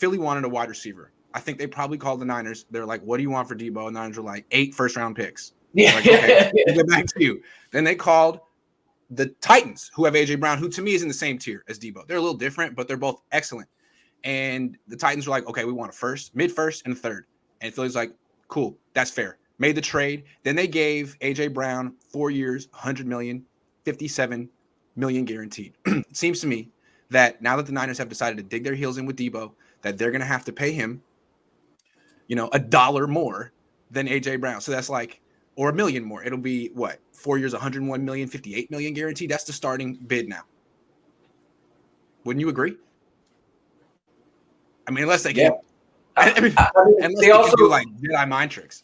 Philly wanted a wide receiver. I think they probably called the Niners. They're like, what do you want for Deebo? And the Niners were like, 8 first-round picks. Yeah. Like, okay, we'll get back to you. Then they called the Titans, who have A.J. Brown, who to me is in the same tier as Deebo. They're a little different, but they're both excellent. And the Titans were like, okay, we want a first, mid-first, and a third. And Philly's like, cool, that's fair. Made the trade. Then they gave A.J. Brown 4 years, $100 million, $57 million guaranteed. It seems to me that now that the Niners have decided to dig their heels in with Deebo, that they're going to have to pay him, $1 more than A.J. Brown. So that's like, or $1 million more. It'll be what? 4 years, $101 million, $58 million guaranteed. That's the starting bid now. Wouldn't you agree? I mean, unless they can. Unless they also can do like Jedi mind tricks.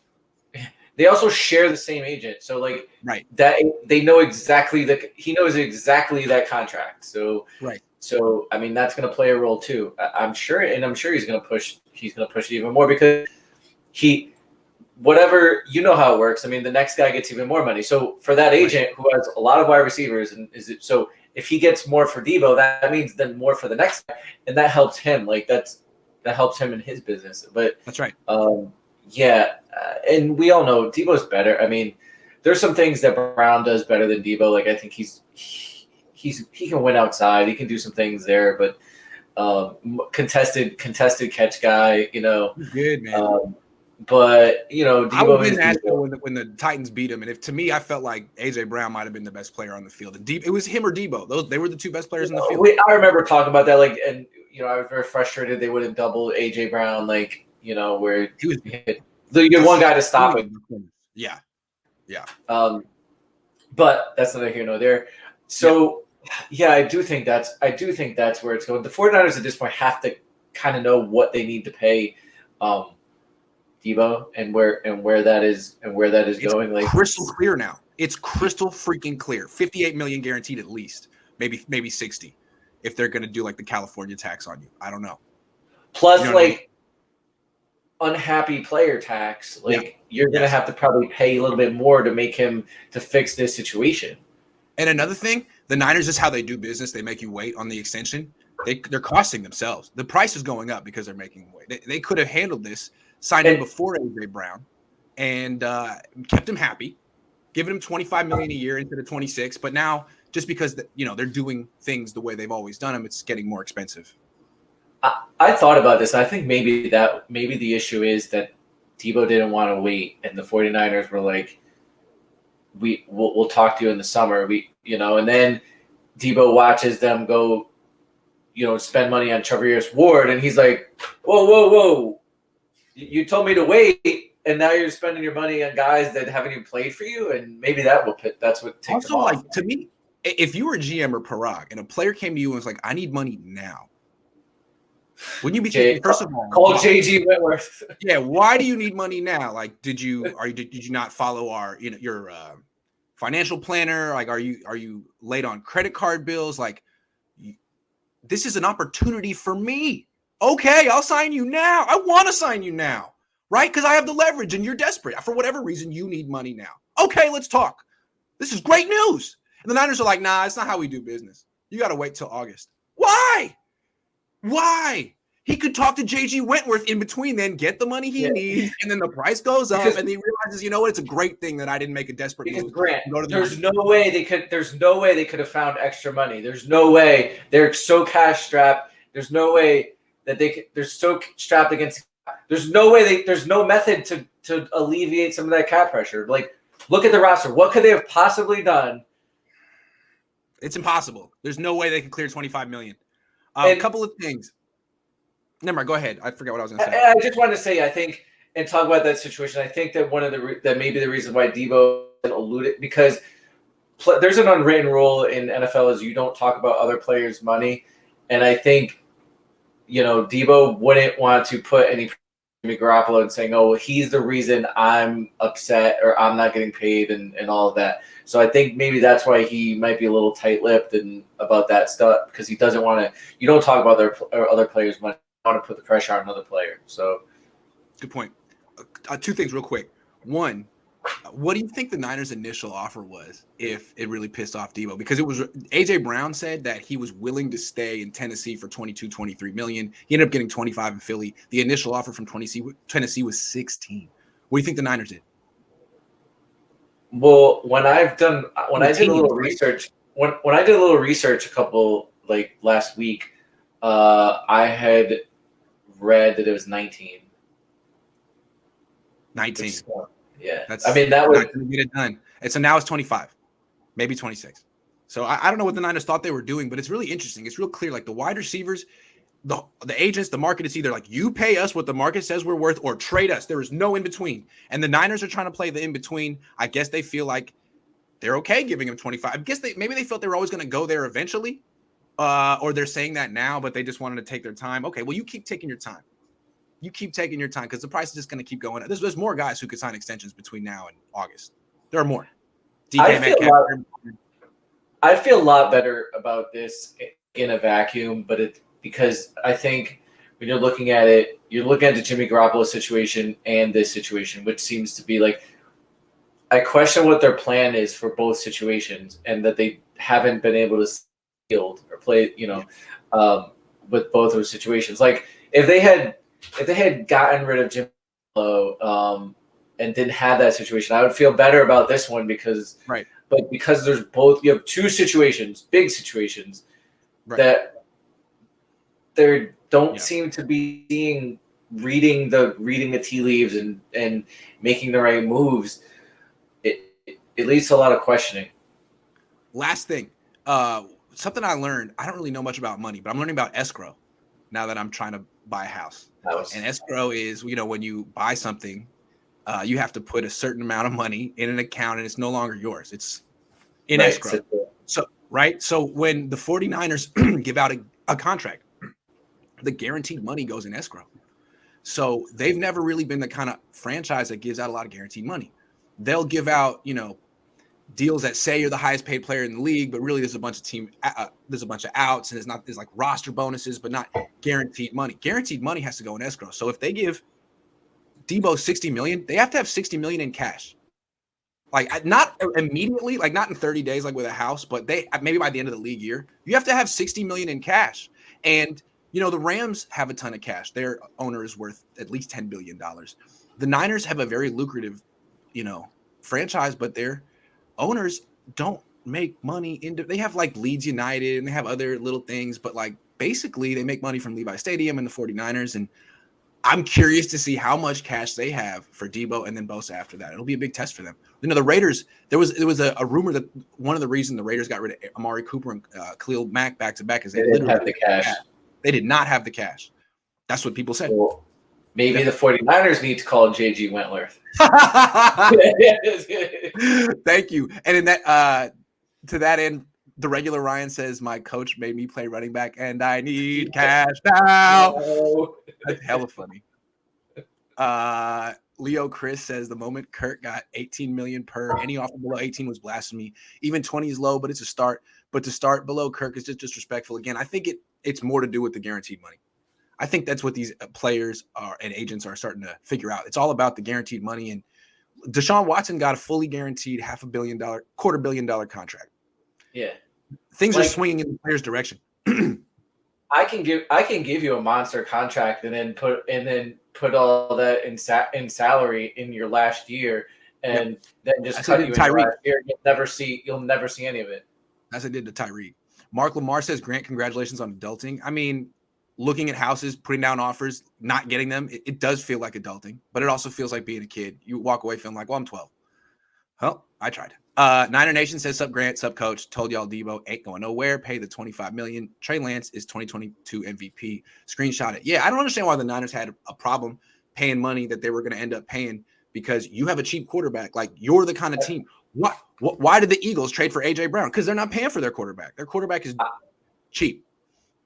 They also share the same agent, so like right that they know exactly that he knows exactly that contract. So right. So I mean that's going to play a role too. I'm sure he's going to push. He's going to push it even more because whatever how it works. I mean the next guy gets even more money. So for that agent who has a lot of wide receivers so if he gets more for Deebo, that means then more for the next guy, and that helps him. Like that helps him in his business. But that's right. And we all know Deebo's better. I mean, there's some things that Brown does better than Deebo. Like I think he can win outside. He can do some things there, but contested catch guy. Good man. But Deebo I was in Nashville when the Titans beat him, and if to me, I felt like A.J. Brown might have been the best player on the field. And it was him or Deebo. They were the two best players in the field. I remember talking about that. Like, and I was very frustrated they wouldn't double A.J. Brown. Like, where he was. You had one guy to stop it. Yeah. But that's neither here nor there. So, I do think that's where it's going. The 49ers at this point have to kind of know what they need to pay Deebo and where that is going. Like crystal clear now. It's crystal freaking clear. $58 million guaranteed at least. Maybe 60 if they're going to do like the California tax on you. I don't know. Plus unhappy player tax, you're going to have to probably pay a little bit more to make him to fix this situation. And another thing, the Niners is how they do business. They make you wait on the extension. They're costing themselves. The price is going up because they're making you wait. They could have handled this, signed him before A.J. Brown, and kept him happy, given him $25 million a year into the 26. But now, just because they're doing things the way they've always done them, it's getting more expensive. I thought about this. I think maybe the issue is that Deebo didn't want to wait, and the 49ers were like, we'll talk to you in the summer. And then Deebo watches them go, spend money on Charvarius Ward, and he's like, whoa. You told me to wait, and now you're spending your money on guys that haven't even played for you, and maybe that's what takes also, them off. To me, if you were a GM or Parag, and a player came to you and was like, I need money now, wouldn't you be thinking, first of all, call JG Whitworth? Yeah, why do you need money now? Like, did you not follow our your financial planner? Like, are you late on credit card bills? Like, this is an opportunity for me. Okay, I'll sign you now. I want to sign you now, right? Because I have the leverage and you're desperate. For whatever reason, you need money now. Okay, let's talk. This is great news. And the Niners are like, nah, it's not how we do business. You got to wait till August. Why? He could talk to JG Wentworth in between, then get the money he needs, and then the price goes up, and he realizes, it's a great thing that I didn't make a desperate move. Grant, there's no way they could have found extra money. There's no way. They're so cash strapped. There's no way that they're so strapped against. There's no way there's no method to alleviate some of that cap pressure. Like, look at the roster. What could they have possibly done? It's impossible. There's no way they can clear $25 million. A couple of things. Never mind. Go ahead. I forgot what I was going to say. I just wanted to say, I think, and talk about that situation. I think that one of that maybe the reason why Deebo alluded, because there's an unwritten rule in NFL is you don't talk about other players' money, and I think Deebo wouldn't want to put any Garoppolo and saying, "Oh, well, he's the reason I'm upset or I'm not getting paid," and all of that. So I think maybe that's why he might be a little tight-lipped and about that stuff, because he doesn't want to. You don't talk about other players' money. You want to put the pressure on another player. So, good point. Two things real quick. One, What do you think the Niners' initial offer was if it really pissed off Deebo? Because it was AJ Brown said that he was willing to stay in Tennessee for 22, 23 million. He ended up getting 25 in Philly. The initial offer from Tennessee was 16. What do you think the Niners did? Well, when I did a little right? research, when I did a little research a couple like last week, I had read that it was 19. 19. Yeah. That's I mean, that was not going to get it done. And so now it's 25, maybe 26. So I don't know what the Niners thought they were doing, but it's really interesting. It's real clear. Like the wide receivers, the agents, the market is either like you pay us what the market says we're worth or trade us. There is no in between. And the Niners are trying to play the in between. I guess they feel like they're okay giving him 25. I guess maybe they felt they were always going to go there eventually, or they're saying that now, but they just wanted to take their time. Okay, well, you keep taking your time. You keep taking your time because the price is just going to keep going. There's more guys who could sign extensions between now and August. There are more. I feel a lot better about this in a vacuum, but it's because I think when you're looking at it, you're looking at the Jimmy Garoppolo situation and this situation, which seems to be like, I question what their plan is for both situations and that they haven't been able to field or play, with both those situations. Like if they had gotten rid of Jimmy Garoppolo, and didn't have that situation, I would feel better about this one because right. But because there's you have two situations, big situations, that they don't seem to be reading the tea leaves and making the right moves. It leads to a lot of questioning. Last thing, something I learned. I don't really know much about money, but I'm learning about escrow now that I'm trying to buy a house. And escrow is, when you buy something, you have to put a certain amount of money in an account and it's no longer yours. It's in escrow. So when the 49ers give out a contract, the guaranteed money goes in escrow. So they've never really been the kind of franchise that gives out a lot of guaranteed money. They'll give out, deals that say you're the highest paid player in the league, but really there's a bunch of outs and there's like roster bonuses, but not guaranteed money. Guaranteed money has to go in escrow. So if they give Deebo 60 million, they have to have 60 million in cash. Like not immediately, like not in 30 days, like with a house, but maybe by the end of the league year, you have to have 60 million in cash. And the Rams have a ton of cash. Their owner is worth at least $10 billion. The Niners have a very lucrative, franchise, but their owners don't make money. They have like Leeds United and they have other little things, but like basically they make money from Levi Stadium and the 49ers. And I'm curious to see how much cash they have for Deebo and then Bosa after that. It'll be a big test for them. The Raiders, there was a rumor that one of the reasons the Raiders got rid of Amari Cooper and Khalil Mack back-to-back is they didn't have the cash. They did not have the cash. That's what people said. Well, maybe the 49ers need to call J.G. Wentworth. Thank you. And in that, to that end, the regular Ryan says, my coach made me play running back and I need cash now. No. That's hella funny. Leo Chris says the moment Kirk got 18 million per, any offer below 18 was blasphemy. Even 20 is low, but it's a start. But to start below Kirk is just disrespectful. Again, I think it's more to do with the guaranteed money. I think that's what these players and agents are starting to figure out. It's all about the guaranteed money. And Deshaun Watson got a fully guaranteed $500 million, $250 million contract. Yeah. Things are swinging in the player's direction. I can give you a monster contract and then put all that in salary in your last year and then just cut you in your last year. You'll never see any of it. As I did to Tyreek. Mark Lamar says, Grant, congratulations on adulting. I mean, looking at houses, putting down offers, not getting them, it does feel like adulting, but it also feels like being a kid. You walk away feeling like, well, I'm 12. Well, I tried. Niner Nation says, sup, Grant, sup, coach. Told y'all Deebo ain't going nowhere. Pay the $25 million. Trey Lance is 2022 MVP. Screenshot it. Yeah, I don't understand why the Niners had a problem paying money that they were going to end up paying because you have a cheap quarterback. Like, you're the kind of team. Why did the Eagles trade for A.J. Brown? Because they're not paying for their quarterback. Their quarterback is cheap.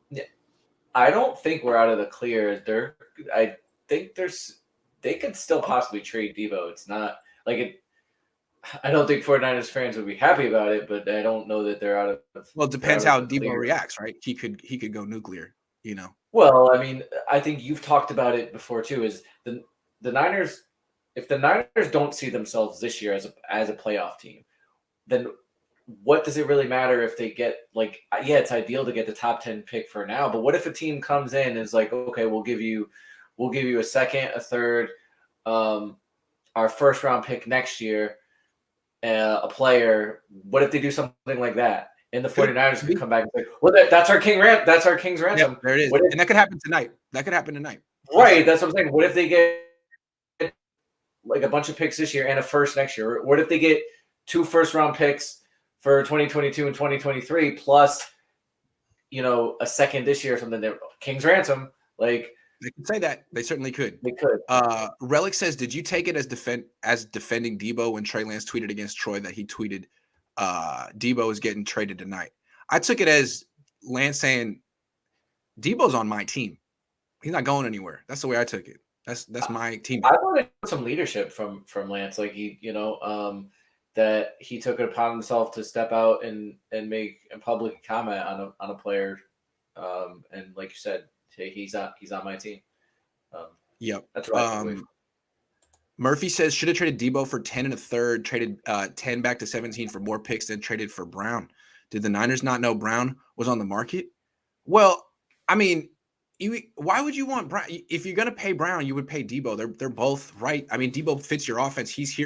Yeah, I don't think we're out of the clear. I think they could still possibly trade Deebo. It's not like it. I don't think 49ers fans would be happy about it, but I don't know that they're out of. Well, it depends how Deebo reacts, right? He could go nuclear, Well, I mean, I think you've talked about it before too. Is the Niners if the Niners don't see themselves this year as a playoff team, then what does it really matter if they get like, yeah, it's ideal to get the top 10 pick for now, but what if a team comes in and is like, okay, we'll give you a second, a third, our first round pick next year, a player. What if they do something like that? And the 49ers could come back and say, well, that's our king's ransom. Yep, there it is. And that could happen tonight. Right. That's what I'm saying. What if they get like a bunch of picks this year and a first next year? What if they get 2 first-round picks for 2022 and 2023 plus, a second this year or something? King's ransom. Like, they could say that. They certainly could. They could. Relic says, did you take it as defending Deebo when Trey Lance tweeted against Troy that he tweeted Deebo is getting traded tonight? I took it as Lance saying Deebo's on my team. He's not going anywhere. That's the way I took it. That's my team. I wanted some leadership from Lance. Like that he took it upon himself to step out and make a public comment on a player. And like you said, he's on my team. Yep. That's right. Murphy says should have traded Deebo for 10 and a third, traded 10 back to 17 for more picks, then traded for Brown. Did the Niners not know Brown was on the market? Well, I mean, why would you want Brown? If you're gonna pay Brown, you would pay Deebo. They're both right. I mean, Deebo fits your offense. He's here.